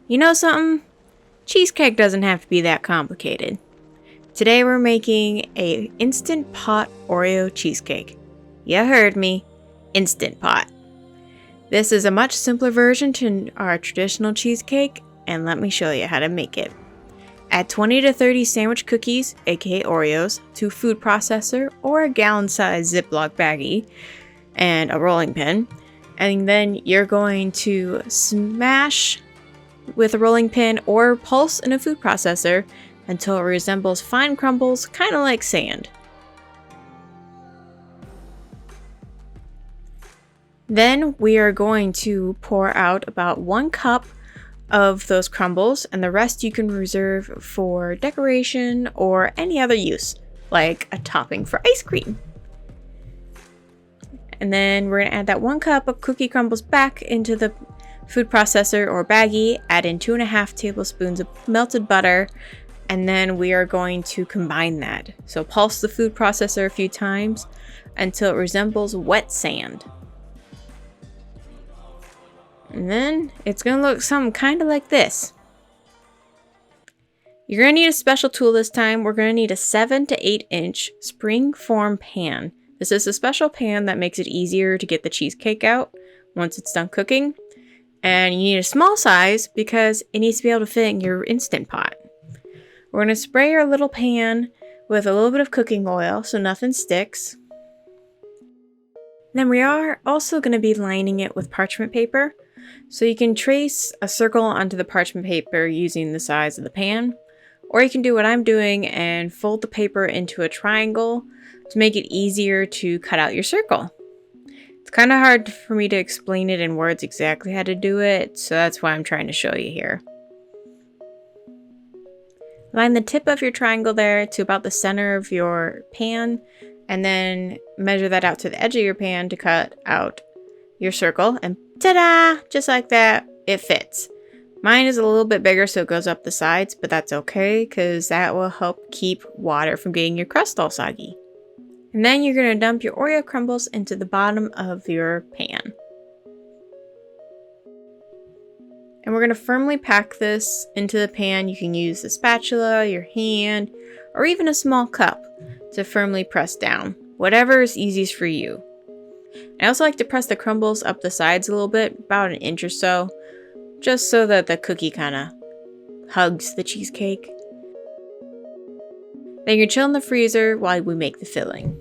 You know something? Cheesecake doesn't have to be that complicated. Today we're making a Instant Pot Oreo Cheesecake. You heard me. Instant Pot. This is a much simpler version to our traditional cheesecake, and let me show you how to make it. Add 20 to 30 sandwich cookies, aka Oreos, to a food processor or a gallon-sized Ziploc baggie and a rolling pin. And then you're going to smash with a rolling pin or pulse in a food processor until it resembles fine crumbles, kind of like sand. Then we are going to pour out about 1 cup of those crumbles, and the rest you can reserve for decoration or any other use, like a topping for ice cream. And then we're going to add that 1 cup of cookie crumbles back into the food processor or baggie, add in 2.5 tablespoons of melted butter, and then we are going to combine that. So pulse the food processor a few times until it resembles wet sand. And then it's going to look something kind of like this. You're going to need a special tool this time. We're going to need a 7 to 8 inch spring form pan. This is a special pan that makes it easier to get the cheesecake out once it's done cooking. And you need a small size because it needs to be able to fit in your Instant Pot. We're going to spray our little pan with a little bit of cooking oil so nothing sticks. Then we are also going to be lining it with parchment paper. So you can trace a circle onto the parchment paper using the size of the pan, or you can do what I'm doing and fold the paper into a triangle to make it easier to cut out your circle. It's kind of hard for me to explain it in words exactly how to do it, so that's why I'm trying to show you here. Line the tip of your triangle there to about the center of your pan, and then measure that out to the edge of your pan to cut out your circle, and ta-da! Just like that, it fits. Mine is a little bit bigger so it goes up the sides, but that's okay because that will help keep water from getting your crust all soggy. And then you're going to dump your Oreo crumbles into the bottom of your pan. And we're going to firmly pack this into the pan. You can use the spatula, your hand, or even a small cup to firmly press down. Whatever is easiest for you. I also like to press the crumbles up the sides a little bit, about 1 inch or so, just so that the cookie kind of hugs the cheesecake. Then you're chill in the freezer while we make the filling.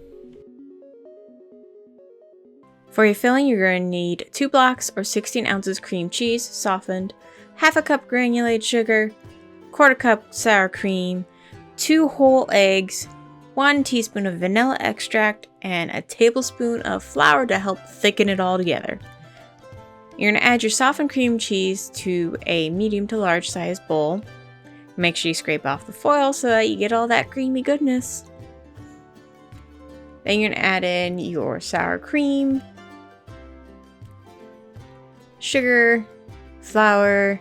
For your filling, you're going to need 2 blocks or 16 ounces cream cheese, softened, half a cup granulated sugar, 1/4 cup sour cream, 2 whole eggs, 1 teaspoon of vanilla extract, and a tablespoon of flour to help thicken it all together. You're going to add your softened cream cheese to a medium to large size bowl. Make sure you scrape off the foil so that you get all that creamy goodness. Then you're going to add in your sour cream, sugar, flour,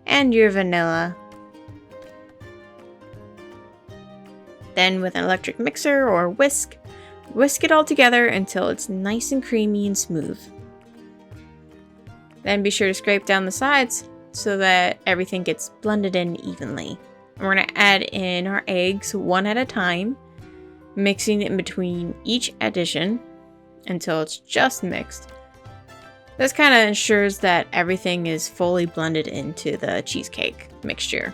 and your vanilla. Then with an electric mixer or whisk it all together until it's nice and creamy and smooth. Then be sure to scrape down the sides so that everything gets blended in evenly. And we're going to add in our eggs one at a time, mixing it in between each addition until it's just mixed. This kind of ensures that everything is fully blended into the cheesecake mixture.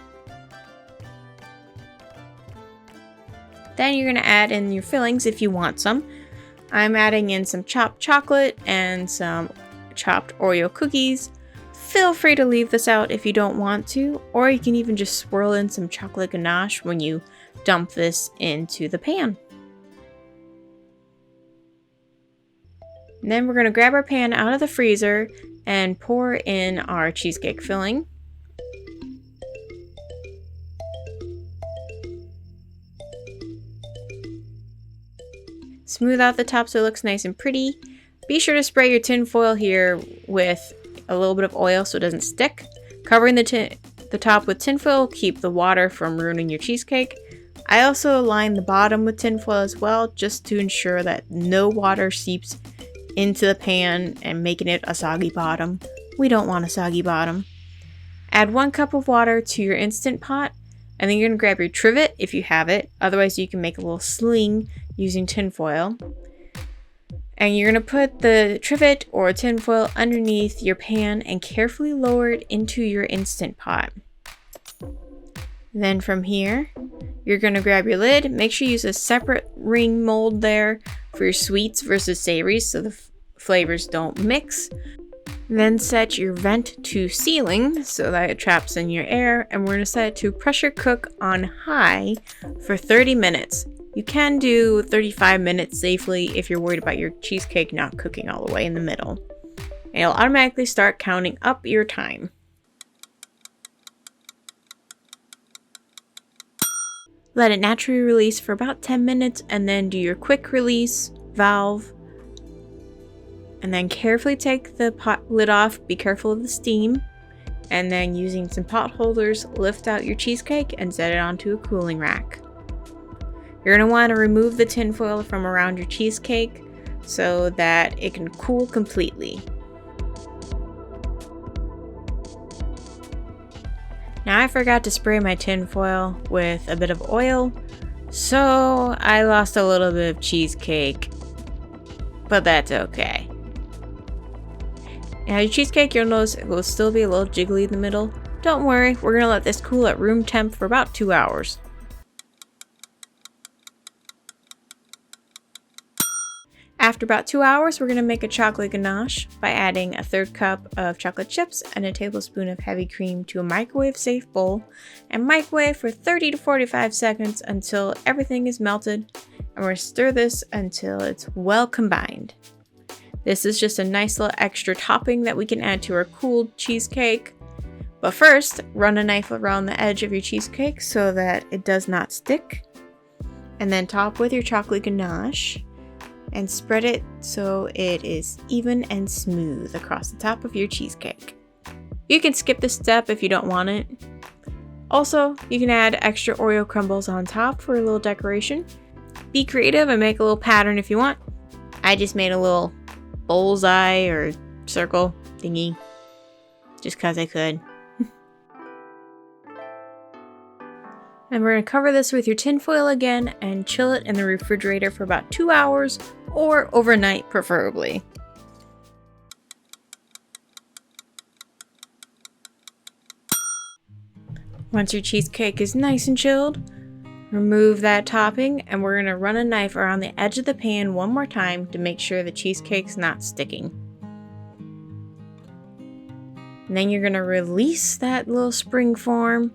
Then you're going to add in your fillings if you want some. I'm adding in some chopped chocolate and some chopped Oreo cookies. Feel free to leave this out if you don't want to, or you can even just swirl in some chocolate ganache when you dump this into the pan. And then we're going to grab our pan out of the freezer and pour in our cheesecake filling. Smooth out the top so it looks nice and pretty. Be sure to spray your tin foil here with a little bit of oil so it doesn't stick. Covering the top with tin foil will keep the water from ruining your cheesecake. I also line the bottom with tin foil as well, just to ensure that no water seeps into the pan and making it a soggy bottom. We don't want a soggy bottom. Add 1 cup of water to your Instant Pot, and then you're going to grab your trivet if you have it. Otherwise, you can make a little sling using tin foil. And you're going to put the trivet or tin foil underneath your pan and carefully lower it into your Instant Pot. Then from here, you're going to grab your lid. Make sure you use a separate ring mold there for your sweets versus savories so the flavors don't mix. Then set your vent to ceiling so that it traps in your air, and we're going to set it to pressure cook on high for 30 minutes. You can do 35 minutes safely if you're worried about your cheesecake not cooking all the way in the middle. And it'll automatically start counting up your time. Let it naturally release for about 10 minutes and then do your quick release valve. And then carefully take the pot lid off, be careful of the steam. And then using some pot holders, lift out your cheesecake and set it onto a cooling rack. You're going to want to remove the tin foil from around your cheesecake so that it can cool completely. Now I forgot to spray my tin foil with a bit of oil, so I lost a little bit of cheesecake, but that's okay. Now your cheesecake, you'll notice it will still be a little jiggly in the middle. Don't worry, we're going to let this cool at room temp for about 2 hours. After about 2 hours, we're going to make a chocolate ganache by adding a 1/3 cup of chocolate chips and a tablespoon of heavy cream to a microwave-safe bowl and microwave for 30 to 45 seconds until everything is melted, and we're going to stir this until it's well combined. This is just a nice little extra topping that we can add to our cooled cheesecake. But first, run a knife around the edge of your cheesecake so that it does not stick. And then top with your chocolate ganache. And spread it so it is even and smooth across the top of your cheesecake. You can skip this step if you don't want it. Also, you can add extra Oreo crumbles on top for a little decoration. Be creative and make a little pattern if you want. I just made a little bullseye or circle thingy just because I could. And we're going to cover this with your tin foil again and chill it in the refrigerator for about 2 hours or overnight preferably. Once your cheesecake is nice and chilled, remove that topping and we're going to run a knife around the edge of the pan one more time to make sure the cheesecake's not sticking. And then you're going to release that little spring form.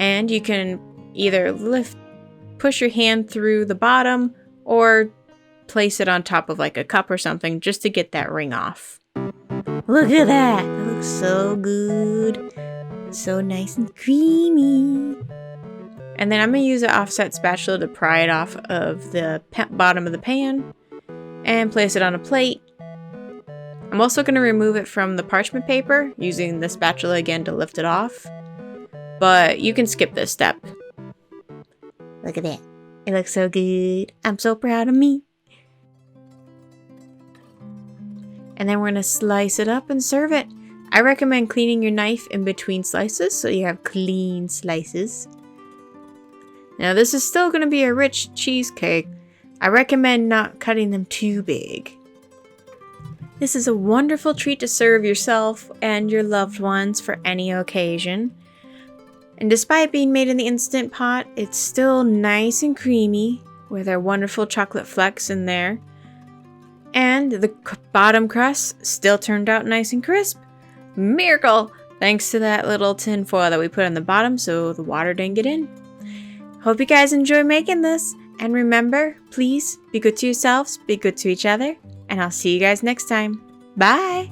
And you can either push your hand through the bottom or place it on top of like a cup or something just to get that ring off. Look at that! That looks so good. So nice and creamy. And then I'm going to use an offset spatula to pry it off of the bottom of the pan and place it on a plate. I'm also going to remove it from the parchment paper using the spatula again to lift it off. But you can skip this step. Look at that. It looks so good. I'm so proud of me. And then we're going to slice it up and serve it. I recommend cleaning your knife in between slices so you have clean slices. Now this is still going to be a rich cheesecake. I recommend not cutting them too big. This is a wonderful treat to serve yourself and your loved ones for any occasion. And despite being made in the Instant Pot, it's still nice and creamy with our wonderful chocolate flecks in there. And the bottom crust still turned out nice and crisp. Miracle! Thanks to that little tin foil that we put on the bottom so the water didn't get in. Hope you guys enjoy making this. And remember, please be good to yourselves, be good to each other, and I'll see you guys next time. Bye!